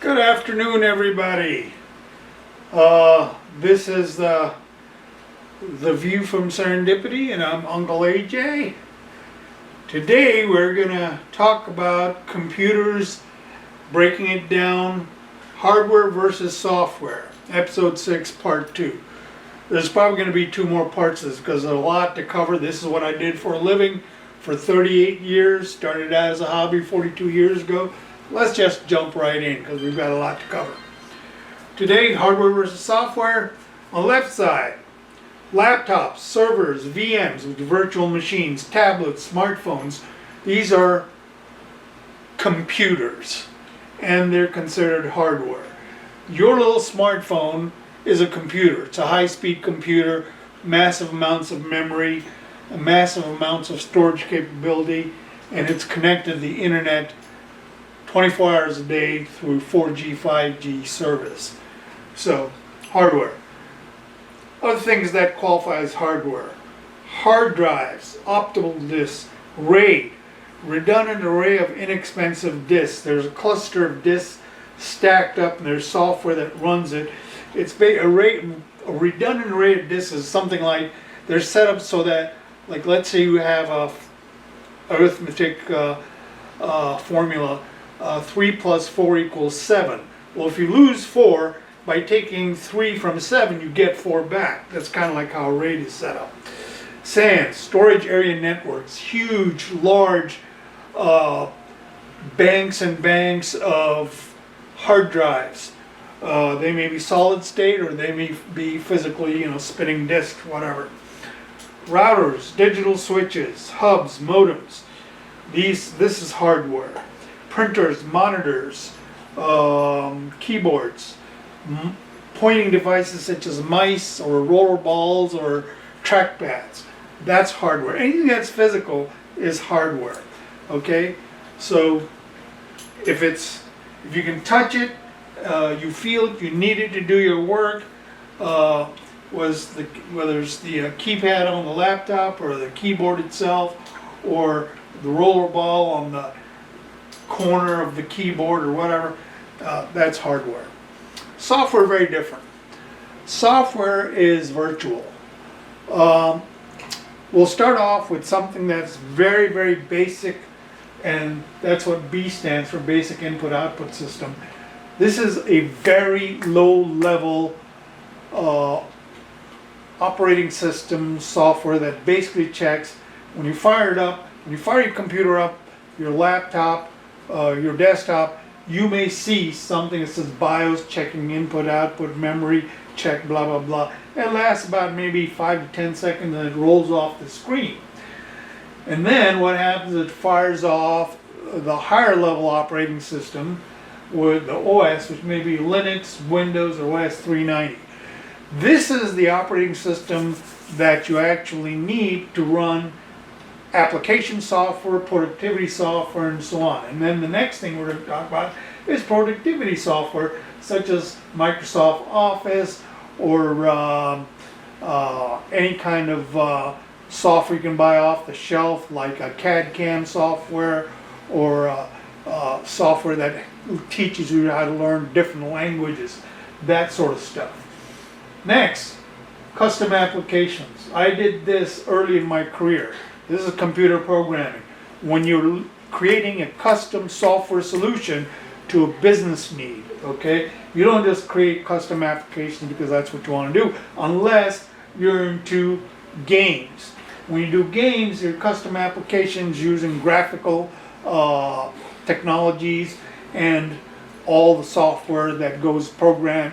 Good afternoon, everybody. This is the View from Serendipity, and I'm Uncle AJ. Today we're going to talk about computers, breaking it down, hardware versus software, episode 6, part 2. There's probably going to be 2 more parts of this because there's a lot to cover. This is what I did for a living for 38 years, started out as a hobby 42 years ago. Let's just jump right in because we've got a lot to cover. Today, hardware versus software. On the left side, laptops, servers, VMs, with virtual machines, tablets, smartphones. These are computers and they're considered hardware. Your little smartphone is a computer. It's a high-speed computer, massive amounts of memory, massive amounts of storage capability, and it's connected to the internet 24 hours a day through 4G, 5G service. So, hardware. Other things that qualify as hardware. Hard drives, optical disks, RAID, redundant array of inexpensive disks. There's a cluster of disks stacked up and there's software that runs it. It's a redundant array of disks is something like, they're set up so that, like let's say you have a arithmetic formula, 3 plus 4 equals 7. Well, if you lose 4, by taking 3 from 7, you get 4 back. That's kind of like how a RAID is set up. SAN, storage area networks, huge, large banks and banks of hard drives. They may be solid state or they may be physically, spinning disk, whatever. Routers, digital switches, hubs, modems. This is hardware. Printers, monitors, keyboards, pointing devices such as mice or roller balls or trackpads. That's hardware. Anything that's physical is hardware. Okay, so if you can touch it, you feel it, you need it to do your work. Whether it's the keypad on the laptop or the keyboard itself or the roller ball on the corner of the keyboard or whatever, that's hardware. Software, very different. Software is virtual. We'll start off with something that's very, very basic, and that's what B stands for, Basic Input Output System. This is a very low level operating system software that basically checks when you fire it up, when you fire your computer up, your laptop, your desktop, you may see something that says BIOS, checking input, output, memory, check, blah, blah, blah. It lasts about maybe 5 to 10 seconds and it rolls off the screen. And then what happens is it fires off the higher level operating system with the OS, which may be Linux, Windows, or OS 390. This is the operating system that you actually need to run application software, productivity software, and so on. And then the next thing we're going to talk about is productivity software, such as Microsoft Office or any kind of software you can buy off the shelf, like a CAD/CAM software or software that teaches you how to learn different languages, that sort of stuff. Next, custom applications. I did this early in my career. This is computer programming. When you're creating a custom software solution to a business need, okay? You don't just create custom applications because that's what you want to do, unless you're into games. When you do games, your custom applications using graphical technologies and all the software that goes programming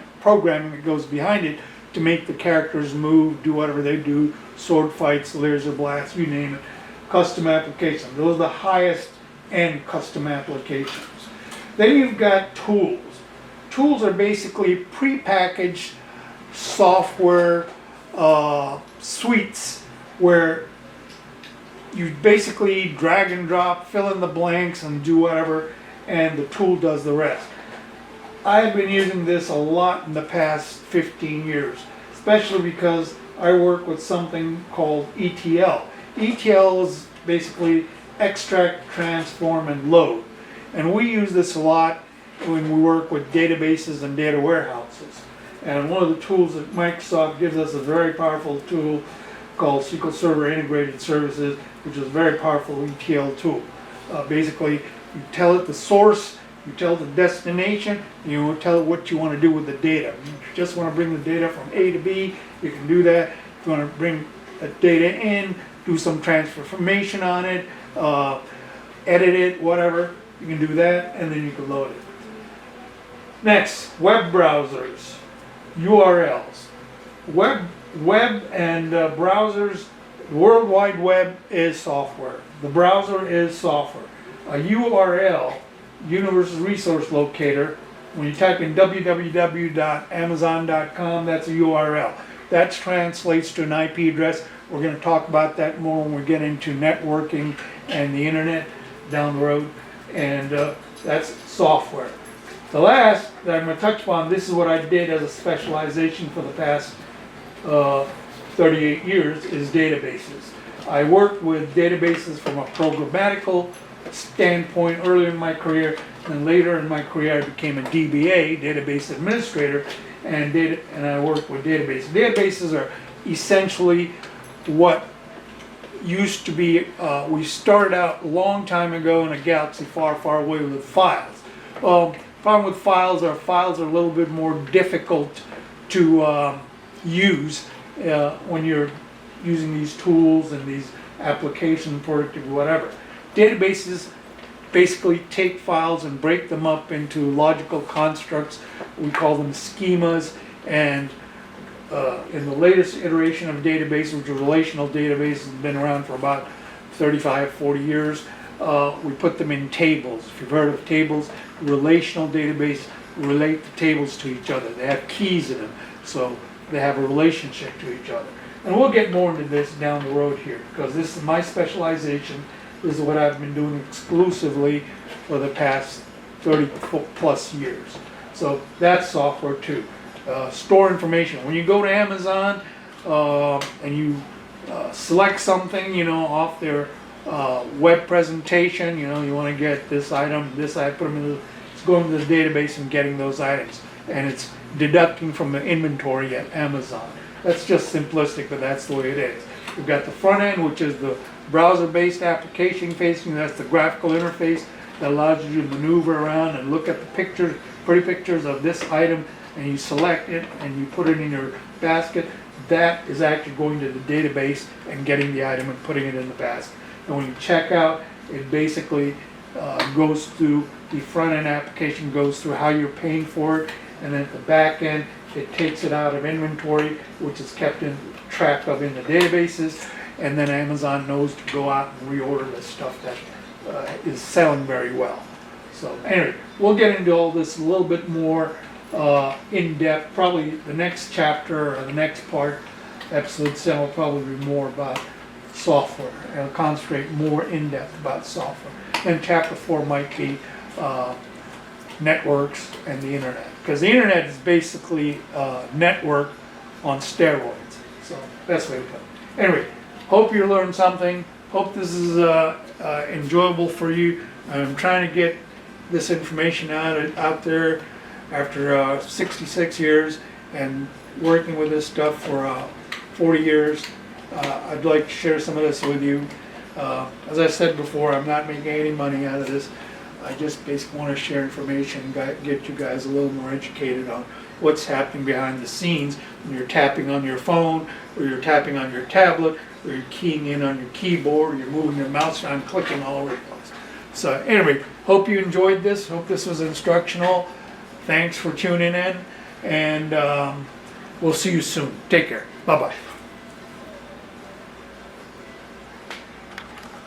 that goes behind it to make the characters move, do whatever they do, sword fights, laser blasts, you name it. Custom applications. Those are the highest end custom applications. Then you've got tools. Tools are basically prepackaged software suites where you basically drag and drop, fill in the blanks and do whatever, and the tool does the rest. I've been using this a lot in the past 15 years, especially because I work with something called ETL. ETL is basically extract, transform, and load. And we use this a lot when we work with databases and data warehouses. And one of the tools that Microsoft gives us, a very powerful tool called SQL Server Integrated Services, which is a very powerful ETL tool. Basically, you tell it the source, you tell it the destination, you tell it what you want to do with the data. If you just want to bring the data from A to B, you can do that. If you want to bring the data in, do some transformation on it, edit it, whatever, you can do that, and then you can load it. Next, web browsers, URLs. Web and browsers, the World Wide Web is software. The browser is software. A URL, Universal Resource Locator, when you type in www.amazon.com, that's a URL. That translates to an IP address. We're going to talk about that more when we get into networking and the internet down the road. And that's software. The last that I'm going to touch upon, this is what I did as a specialization for the past 38 years, is databases. I worked with databases from a programmatical standpoint earlier in my career, and later in my career I became a DBA, database administrator, and I worked with databases. Databases are essentially what used to be, we started out a long time ago in a galaxy far, far away with files. Problem with files are a little bit more difficult to use when you're using these tools and these applications, productive, whatever. Databases basically take files and break them up into logical constructs. We call them schemas, and in the latest iteration of database, which is relational database, has been around for about 35, 40 years, we put them in tables. If you've heard of tables, relational database relate the tables to each other. They have keys in them, so they have a relationship to each other. And we'll get more into this down the road here, because this is my specialization. This is what I've been doing exclusively for the past 30 plus years. So that's software too. Store information. When you go to Amazon and you select something, off their web presentation, you want to get this item, put them in it's going to the database and getting those items. And it's deducting from the inventory at Amazon. That's just simplistic, but that's the way it is. We've got the front end, which is the browser-based application facing. That's the graphical interface that allows you to maneuver around and look at the pictures, pretty pictures of this item, and you select it and you put it in your basket. That is actually going to the database and getting the item and putting it in the basket. And when you check out, it basically goes through the front end application, goes through how you're paying for it, and then at the back end, it takes it out of inventory, which is kept in track of in the databases, and then Amazon knows to go out and reorder the stuff that is selling very well. So anyway, we'll get into all this a little bit more in depth. Probably the next chapter or the next part, episode 7, will probably be more about software. I'll concentrate more in depth about software. Then chapter 4 might be networks and the internet, because the internet is basically a network on steroids. So best way to put it. Anyway, hope you learned something. Hope this is enjoyable for you. I'm trying to get this information out there after 66 years and working with this stuff for 40 years. I'd like to share some of this with you. As I said before, I'm not making any money out of this. I just basically want to share information, get you guys a little more educated on what's happening behind the scenes when you're tapping on your phone, or you're tapping on your tablet, or you're keying in on your keyboard, or you're moving your mouse around, clicking all over the place. So anyway, hope you enjoyed this. Hope this was instructional. Thanks for tuning in, and we'll see you soon. Take care. Bye-bye.